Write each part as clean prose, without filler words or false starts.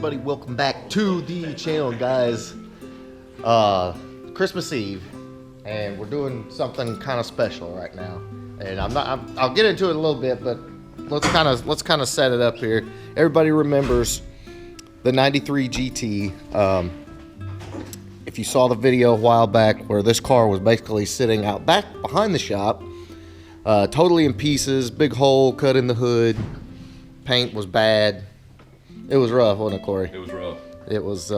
everybody? Welcome back to the channel, guys. Christmas Eve, and we're doing something kind of special right now. And I'll get into it a little bit, but let's kind of set it up here. Everybody remembers the '93 GT. If you saw the video a while back where this car was basically sitting out back behind the shop, totally in pieces, big hole cut in the hood, paint was bad. It was rough, wasn't it, Corey? It was rough. It was,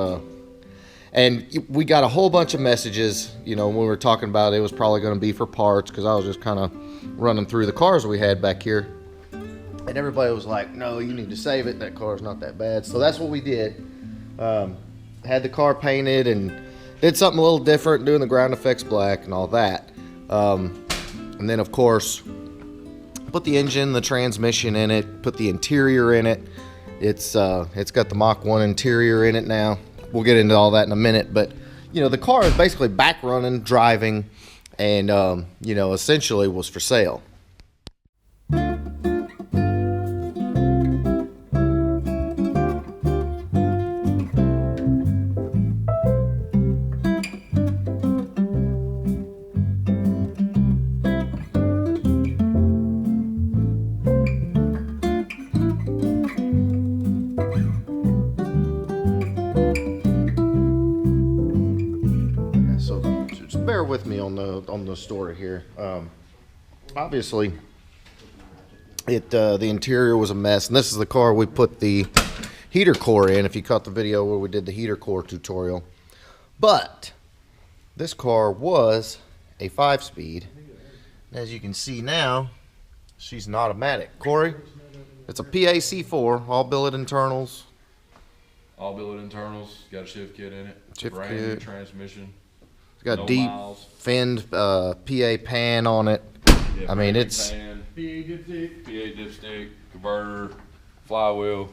and we got a whole bunch of messages, when we were talking about it was probably going to be for parts, because I was just kind of running through the cars we had back here. And everybody was like, no, you need to save it. That car's not that bad. So that's what we did. Had the car painted and did something a little different, doing the ground effects black and all that. And then, of course, put the engine, the transmission in it, put the interior in it. It's got the Mach 1 interior in it now. We'll get into all that in a minute. But, the car is basically back running, driving, and, essentially was for sale. Bear with me on the story here. Obviously, the interior was a mess, and this is the car we put the heater core in. If you caught the video where we did the heater core tutorial, but this car was a 5-speed. As you can see now, she's an automatic. Corey, it's a PAC4, all billet internals. All billet internals. Got a shift kit in it. Shift brand kit. new transmission. It's got No deep miles. finned PA pan on it. Yeah, I mean, brand new it's pan, PA dipstick, converter, flywheel.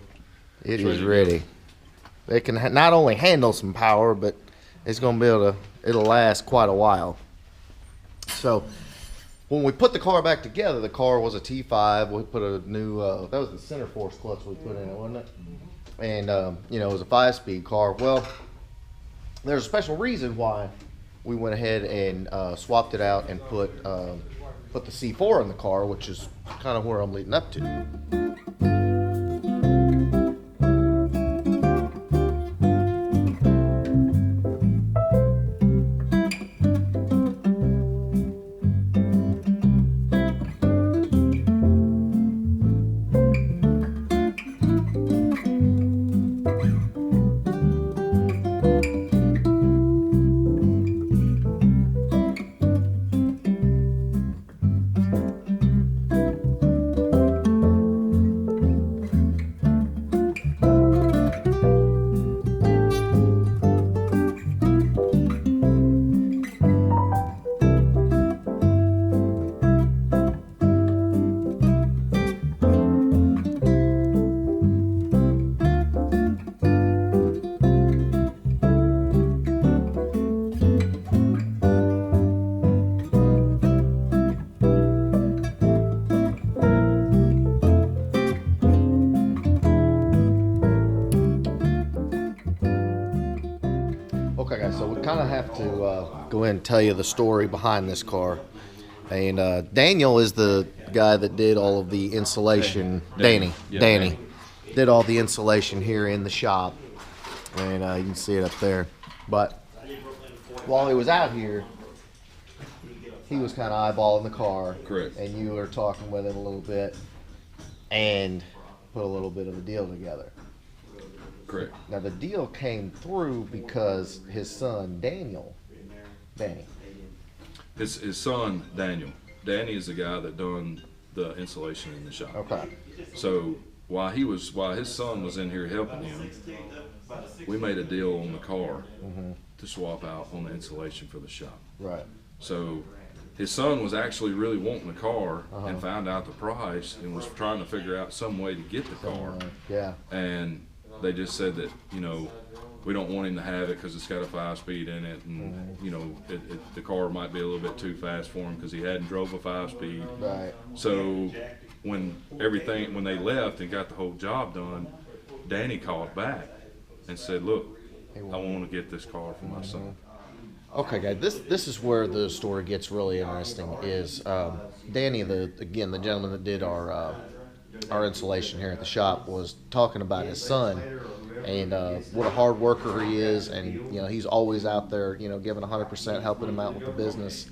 it It's is ready to ready. It can not only handle some power, but it's going to be able to. It'll last quite a while. So when we put the car back together, the car was a T5. We put a new. That was the center force clutch we put in it, wasn't it? And it was a 5-speed car. Well, there's a special reason why we went ahead and swapped it out and put the C4 in the car, which is kind of where I'm leading up to. Okay, guys, so we kind of have to go in and tell you the story behind this car. And Daniel is the guy that did all of the insulation. Danny. Did all the insulation here in the shop. And you can see it up there. But while he was out here, he was kind of eyeballing the car. Correct. And you were talking with him a little bit and put a little bit of a deal together. Correct. Now, the deal came through because his son, Danny. His son, Daniel. Danny is the guy that done the insulation in the shop. Okay. So while his son was in here helping him, we made a deal on the car to swap out on the insulation for the shop. Right. So his son was actually really wanting the car and found out the price and was trying to figure out some way to get the car. Yeah. And they just said that, we don't want him to have it because it's got a 5-speed in it, and the car might be a little bit too fast for him because he hadn't drove a 5-speed. Right. So when they left and got the whole job done, Danny called back and said, "Look, I want to get this car for my son." Okay, guys, this is where the story gets really interesting. Is Danny, the gentleman that did our installation here at the shop, was talking about his son and what a hard worker he is, and he's always out there, giving 100%, helping him out with the business.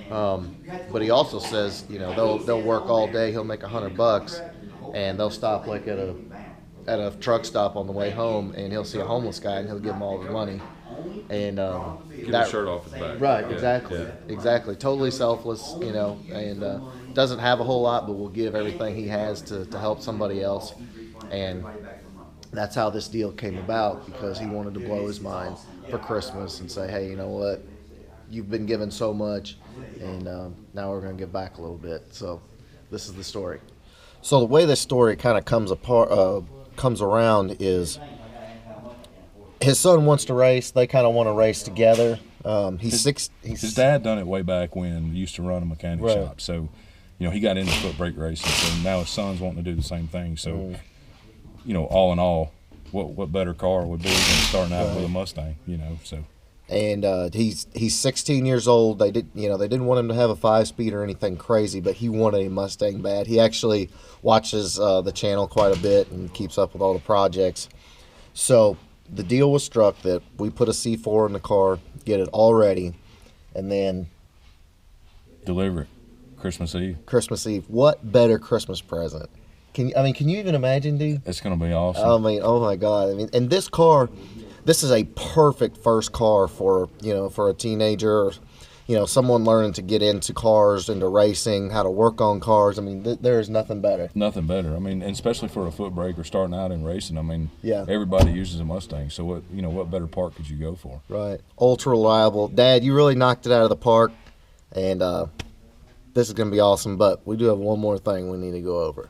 But he also says, they'll work all day. He'll make $100, and they'll stop like at a truck stop on the way home, and he'll see a homeless guy, and he'll give him all the money. And get the shirt off his back. Right, Yeah. exactly. Totally selfless, and doesn't have a whole lot, but will give everything he has to help somebody else. And that's how this deal came about, because he wanted to blow his mind for Christmas and say, hey, you know what? You've been given so much, and now we're going to give back a little bit. So this is the story. So the way this story kind of comes around is his son wants to race. They kind of want to race together. His dad done it way back when he used to run a mechanic shop. So, he got into foot brake racing. So now his son's wanting to do the same thing. So, all in all, what better car would be than starting out with a Mustang? So. And he's 16 years old. They didn't want him to have a 5-speed or anything crazy, but he wanted a Mustang bad. He actually watches the channel quite a bit and keeps up with all the projects. So the deal was struck that we put a C4 in the car, get it all ready, and then deliver it Christmas Eve. What better Christmas present? Can you even imagine, dude? It's gonna be awesome. Oh my God. And this car, this is a perfect first car for a teenager, or, someone learning to get into cars, into racing, how to work on cars. There is nothing better. Nothing better. And especially for a foot braker starting out in racing. Yeah. Everybody uses a Mustang. So what better part could you go for? Right. Ultra reliable. Dad, you really knocked it out of the park, and this is going to be awesome. But we do have one more thing we need to go over.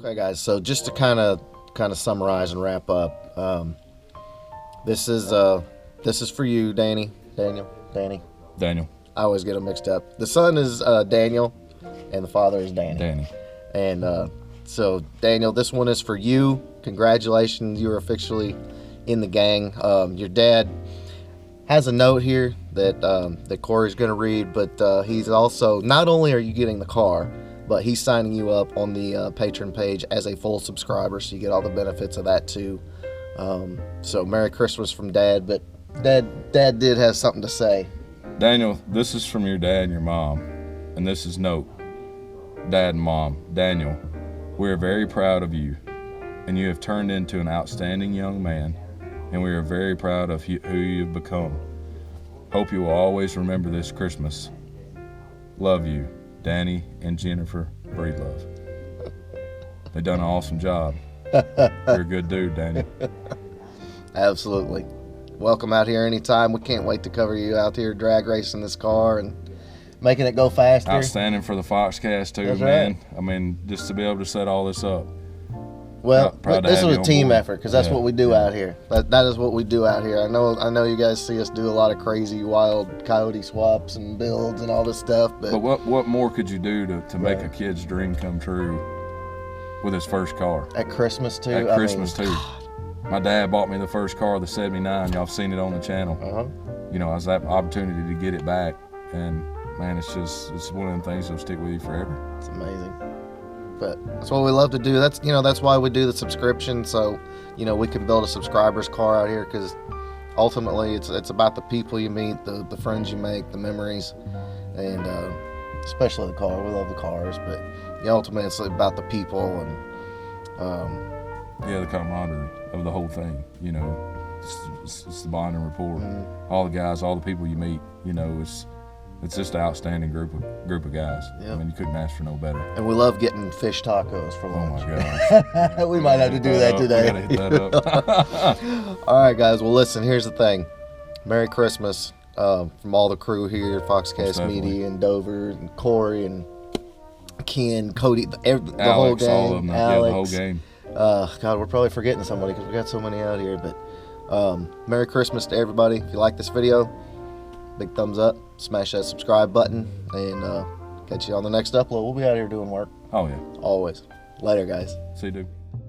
Okay, guys. So just to kind of summarize and wrap up, this is for you, Danny. Danny. Daniel. I always get them mixed up. The son is Daniel, and the father is Danny. And so, Daniel, this one is for you. Congratulations, you're officially in the gang. Your dad has a note here that Corey's going to read, but he's also, not only are you getting the car, but he's signing you up on the patron page as a full subscriber, so you get all the benefits of that too. So Merry Christmas from Dad, but Dad did have something to say. Daniel, this is from your dad and your mom, and this is note. Dad and Mom, Daniel, we are very proud of you, and you have turned into an outstanding young man, and we are very proud of who you've become. Hope you will always remember this Christmas. Love you, Danny and Jennifer Breedlove. They done an awesome job. You're a good dude, Danny. Absolutely. Welcome out here anytime. We can't wait to cover you out here drag racing this car and making it go faster. Outstanding for the Foxcast too, That's man. Right. Just to be able to set all this up. Well, Proud to this have was you a on team board. effort, because that's what we do out here. That is what we do out here. I know you guys see us do a lot of crazy, wild coyote swaps and builds and all this stuff. But what more could you do to make a kid's dream come true with his first car? At Christmas too. At Christmas too. My dad bought me the first car, the '79. Y'all have seen it on the channel. I was that opportunity to get it back, and man, it's one of them things that'll stick with you forever. It's amazing. But that's what we love to do. That's why we do the subscription, so we can build a subscriber's car out here, because ultimately it's about the people you meet, the friends you make, the memories, and especially the car. We love the cars, but ultimately it's about the people and the camaraderie of the whole thing. It's the bond and rapport. All the guys, all the people you meet. It's just an outstanding group of guys. Yep. I mean, you couldn't ask for no better. And we love getting fish tacos for Oh lunch. my gosh. We might have to do that today. We gotta hit that up. All right, guys. Well, listen, here's the thing. Merry Christmas from all the crew here at Foxcast Definitely. Media and Dover and Corey and Ken, Cody, the whole Alex, gang. all of them. Alex. Yeah, the whole game. God, we're probably forgetting somebody because we got so many out here. But Merry Christmas to everybody. If you like this video, big thumbs up. Smash that subscribe button. And catch you on the next upload. We'll be out here doing work. Oh, yeah. Always. Later, guys. See you, dude.